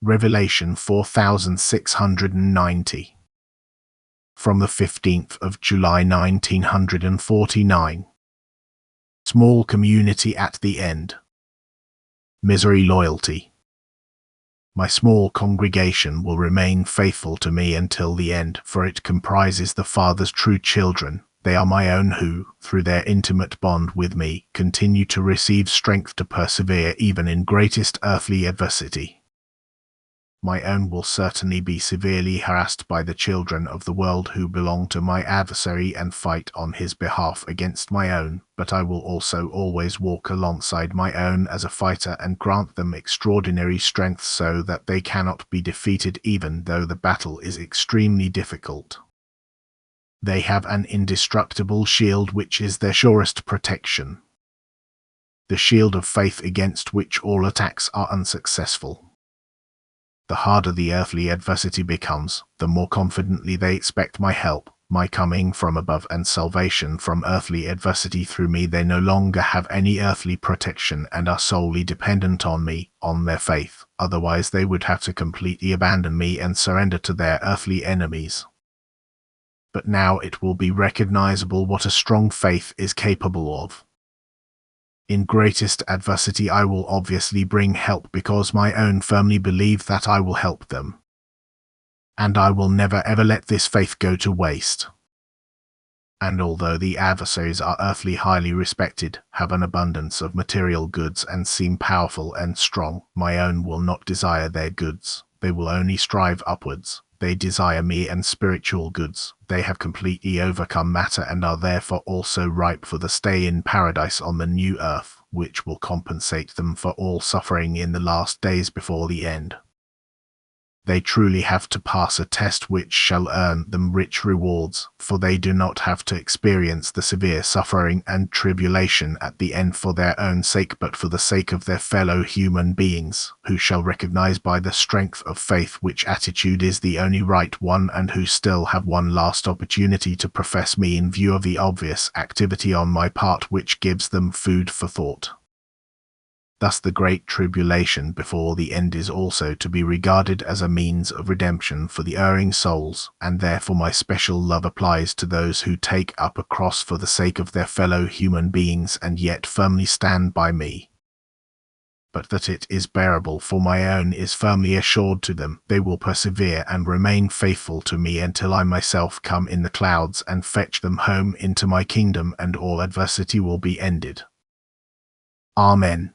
Revelation 4690. From the 15th of July 1949. Small community at the end. Misery loyalty. My small congregation will remain faithful to me until the end, for it comprises the Father's true children. They are my own who, through their intimate bond with me, continue to receive strength to persevere even in greatest earthly adversity. My own will certainly be severely harassed by the children of the world who belong to my adversary and fight on his behalf against my own, but I will also always walk alongside my own as a fighter and grant them extraordinary strength so that they cannot be defeated even though the battle is extremely difficult. They have an indestructible shield which is their surest protection. The shield of faith against which all attacks are unsuccessful. The harder the earthly adversity becomes, the more confidently they expect my help, my coming from above and salvation from earthly adversity through me. They no longer have any earthly protection and are solely dependent on me, on their faith, otherwise they would have to completely abandon me and surrender to their earthly enemies. But now it will be recognizable what a strong faith is capable of. In greatest adversity I will obviously bring help because my own firmly believe that I will help them. And I will never ever let this faith go to waste. And although the adversaries are earthly highly respected, have an abundance of material goods and seem powerful and strong, my own will not desire their goods, they will only strive upwards. They desire me and spiritual goods. They have completely overcome matter and are therefore also ripe for the stay in paradise on the new earth, which will compensate them for all suffering in the last days before the end. They truly have to pass a test which shall earn them rich rewards, for they do not have to experience the severe suffering and tribulation at the end for their own sake but for the sake of their fellow human beings, who shall recognize by the strength of faith which attitude is the only right one and who still have one last opportunity to profess me in view of the obvious activity on my part which gives them food for thought. Thus the great tribulation before the end is also to be regarded as a means of redemption for the erring souls, and therefore my special love applies to those who take up a cross for the sake of their fellow human beings and yet firmly stand by me. But that it is bearable for my own is firmly assured to them. They will persevere and remain faithful to me until I myself come in the clouds and fetch them home into my kingdom, and all adversity will be ended. Amen.